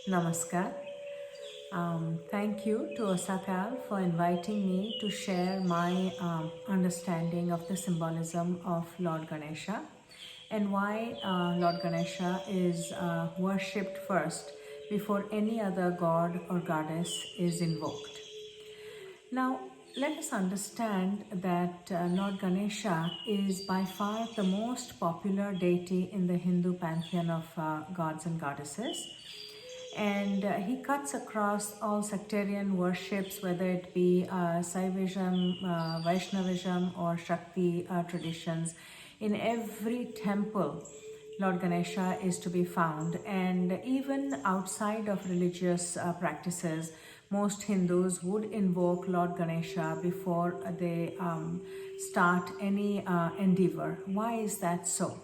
Namaskar. Thank you to Osakal for inviting me to share my understanding of the symbolism of Lord Ganesha and why Lord Ganesha is worshipped first before any other god or goddess is invoked. Now, let us understand that Lord Ganesha is by far the most popular deity in the Hindu pantheon of gods and goddesses. And he cuts across all sectarian worships, whether it be Saivism, Vaishnavism, or Shakti traditions. In every temple, Lord Ganesha is to be found, and even outside of religious practices, most Hindus would invoke Lord Ganesha before they start any endeavor. Why is that so?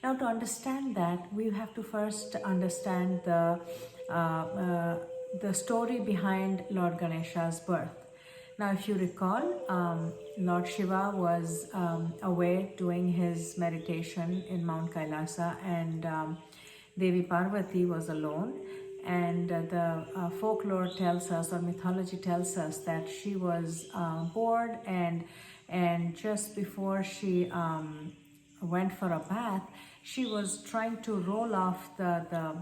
Now, to understand that, we have to first understand the story behind Lord Ganesha's birth. Now, if you recall, Lord Shiva was away doing his meditation in Mount Kailasa, and Devi Parvati was alone. And the folklore tells us, or mythology tells us, that she was bored, and just before she went for a bath, she was trying to roll off the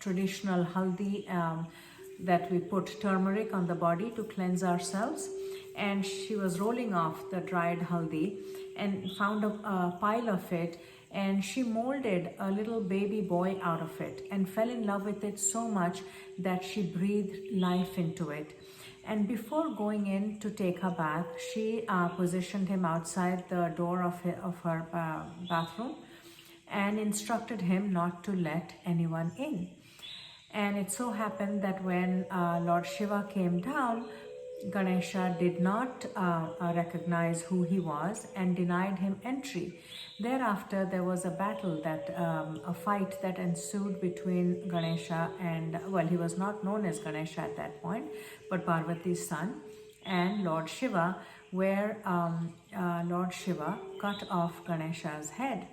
traditional haldi that we put turmeric on the body to cleanse ourselves, and she was rolling off the dried haldi and found a pile of it, and she molded a little baby boy out of it and fell in love with it so much that she breathed life into it. And before going in to take her bath, she positioned him outside the door of her bathroom and instructed him not to let anyone in. And it so happened that when Lord Shiva came down, Ganesha did not recognize who he was and denied him entry. Thereafter, there was a battle, a fight that ensued between Ganesha and, well, he was not known as Ganesha at that point, but Parvati's son, and Lord Shiva, where Lord Shiva cut off Ganesha's head.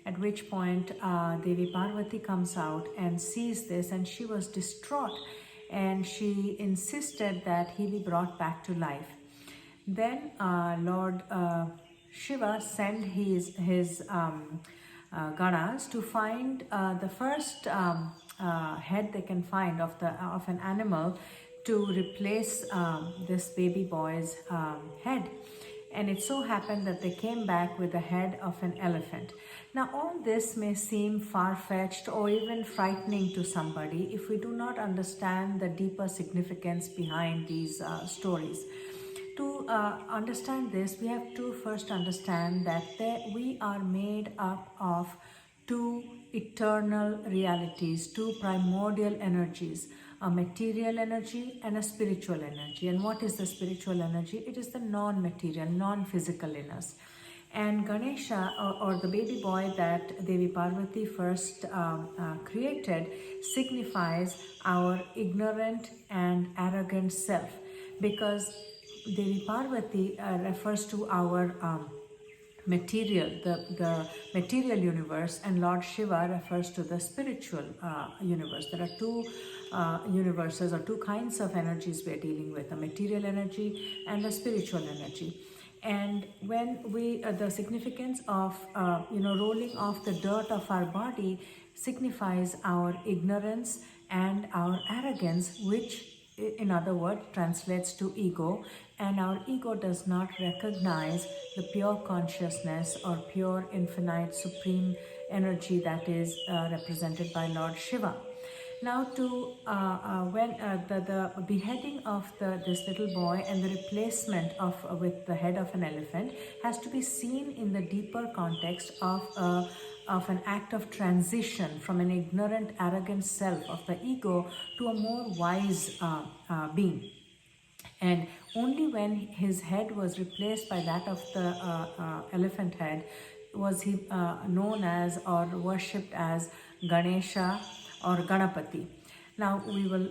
At which point Devi Parvati comes out and sees this, and she was distraught, and she insisted that he be brought back to life. Then Lord Shiva sent his ganas to find the first head they can find of an animal to replace this baby boy's head. And it so happened that they came back with the head of an elephant. Now, all this may seem far-fetched or even frightening to somebody if we do not understand the deeper significance behind these stories. To understand this, we have to first understand that we are made up of two eternal realities, two primordial energies, a material energy and a spiritual energy. And what is the spiritual energy? It is the non-material, non-physical in us. And Ganesha, or the baby boy that Devi Parvati first created, signifies our ignorant and arrogant self, because Devi Parvati refers to our material, the material universe, and Lord Shiva refers to the spiritual universe. There are two universes, or two kinds of energies we are dealing with, the material energy and the spiritual energy. And when the significance of rolling off the dirt of our body signifies our ignorance and our arrogance, which in other words translates to ego. And our ego does not recognize the pure consciousness or pure infinite supreme energy that is represented by Lord Shiva. Now, when the beheading of this little boy and the replacement with the head of an elephant has to be seen in the deeper context of an act of transition from an ignorant, arrogant self of the ego to a more wise being. And only when his head was replaced by that of the elephant head was he known as or worshipped as Ganesha or Ganapati. Now we will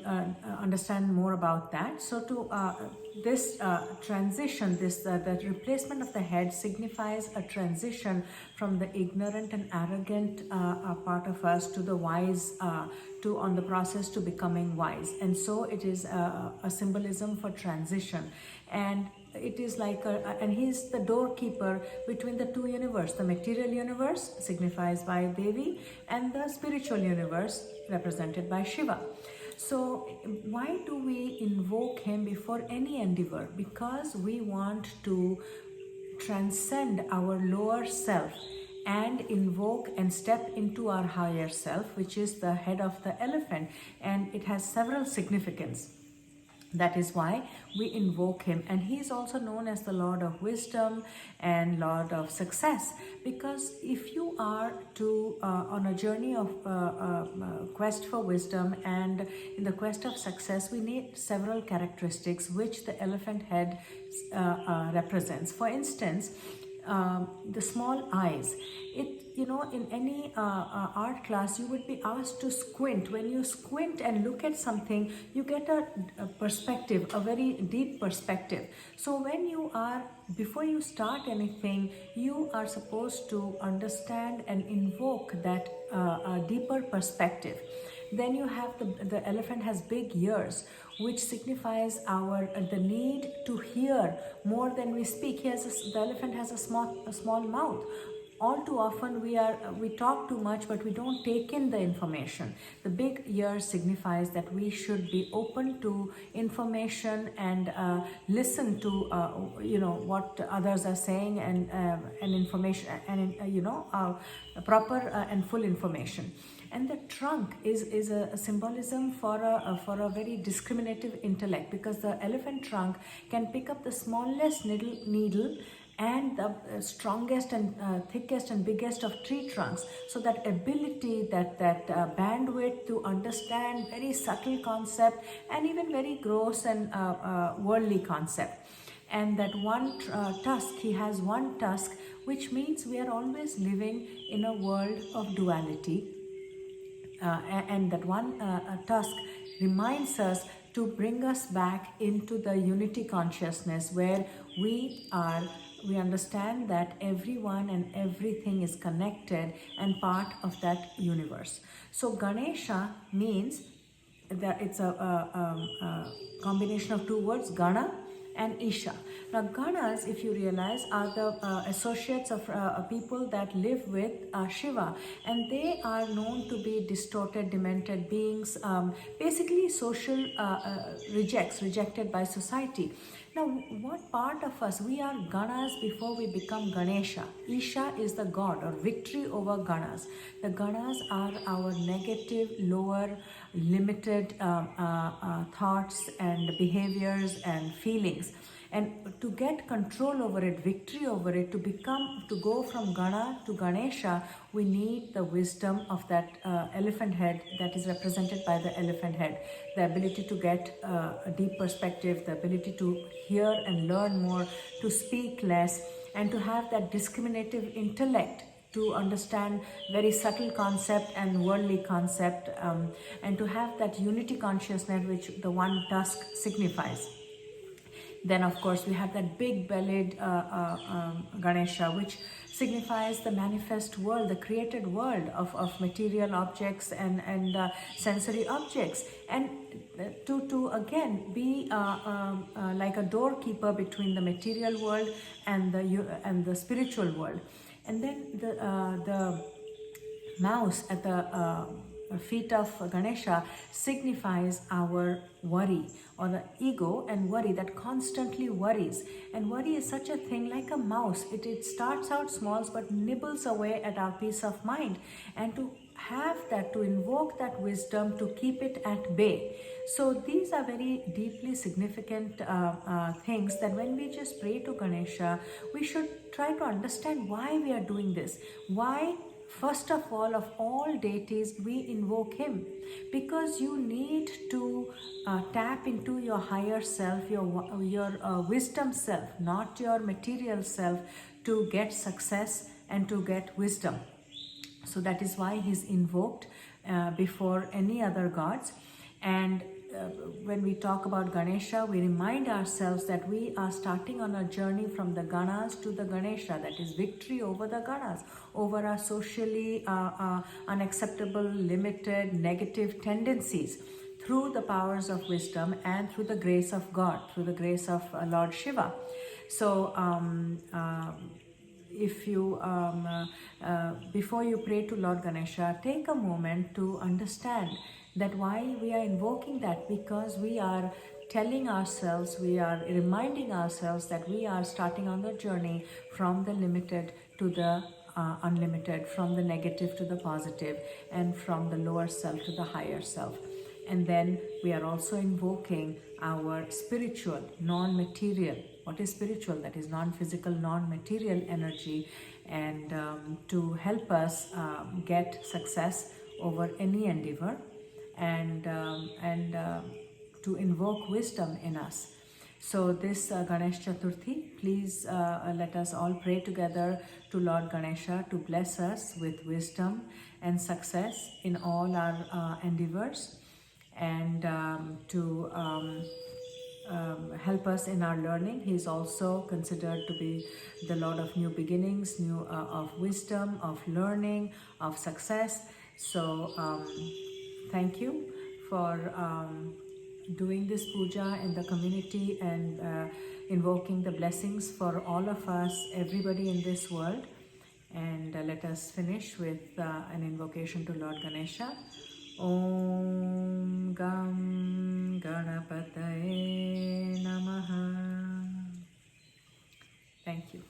understand more about that. So to this transition, the replacement of the head signifies a transition from the ignorant and arrogant part of us to the wise, to on the process to becoming wise. And so it is a symbolism for transition. And it is like and he's the doorkeeper between the two universes. The material universe signifies by Devi, and the spiritual universe represented by Shiva. So why do we invoke him before any endeavor? Because we want to transcend our lower self and invoke and step into our higher self, which is the head of the elephant, and it has several significance. That is why we invoke him. And he is also known as the Lord of Wisdom and Lord of Success, because if you are to on a journey of quest for wisdom and in the quest of success, we need several characteristics which the elephant head represents. For instance, the small eyes. In any art class, you would be asked to squint. When you squint and look at something, you get a perspective, a very deep perspective. So before you start anything, you are supposed to understand and invoke that deeper perspective. Then you have the elephant has big ears, which signifies the need to hear more than we speak. The elephant has a small mouth. All too often we talk too much, but we don't take in the information. The big ear signifies that we should be open to information and listen to what others are saying, and information, and proper and full information. And the trunk is a symbolism for a very discriminative intellect, because the elephant trunk can pick up the smallest needle and the strongest and thickest and biggest of tree trunks. So that ability, that bandwidth to understand very subtle concept and even very gross and worldly concept. And that one tusk, he has one tusk, which means we are always living in a world of duality. And that one tusk reminds us to bring us back into the unity consciousness, where we understand that everyone and everything is connected and part of that universe. So Ganesha means that it's a combination of two words, Gana and Isha. Now Ganas, if you realize, are the associates of people that live with Shiva, and they are known to be distorted, demented beings, basically social rejected by society. Now, what part of us? We are Ganas before we become Ganesha. Isha is the god, or victory over Ganas. The Ganas are our negative, lower, limited thoughts and behaviors and feelings. And to get control over it, victory over it, to go from Gana to Ganesha, we need the wisdom of that elephant head that is represented by the elephant head. The ability to get a deep perspective, the ability to hear and learn more, to speak less, and to have that discriminative intellect to understand very subtle concept and worldly concept, and to have that unity consciousness which the one tusk signifies. Then of course we have that big bellied Ganesha, which signifies the manifest world, the created world of material objects and sensory objects, and to again be like a doorkeeper between the material world and the spiritual world. And then the mouse at the feet of Ganesha signifies our worry, or the ego and worry that constantly worries. And worry is such a thing like a mouse. It starts out small but nibbles away at our peace of mind. And to have that, to invoke that wisdom, to keep it at bay. So these are very deeply significant things that when we just pray to Ganesha, we should try to understand why we are doing this. Why? First of all deities, we invoke him because you need to tap into your higher self, your wisdom self, not your material self, to get success and to get wisdom. So that is why he's invoked before any other gods. And when we talk about Ganesha, we remind ourselves that we are starting on a journey from the Ganas to the Ganesha, that is victory over the Ganas, over our socially unacceptable, limited, negative tendencies, through the powers of wisdom and through the grace of God, through the grace of Lord Shiva. So if you before you pray to Lord Ganesha, take a moment to understand that why we are invoking that, because we are telling ourselves, we are reminding ourselves that we are starting on the journey from the limited to the unlimited, from the negative to the positive, and from the lower self to the higher self. And then we are also invoking our spiritual, non-material. What is spiritual? That is non-physical, non-material energy, and to help us get success over any endeavor, and to invoke wisdom in us. So this Ganesh Chaturthi, please let us all pray together to Lord Ganesha to bless us with wisdom and success in all our endeavors, and to help us in our learning. He is also considered to be the Lord of new beginnings, of wisdom, of learning, of success. So thank you for doing this puja in the community, and invoking the blessings for all of us, everybody in this world. And let us finish with an invocation to Lord Ganesha. Om Gam Ganapataye Namaha. Thank you.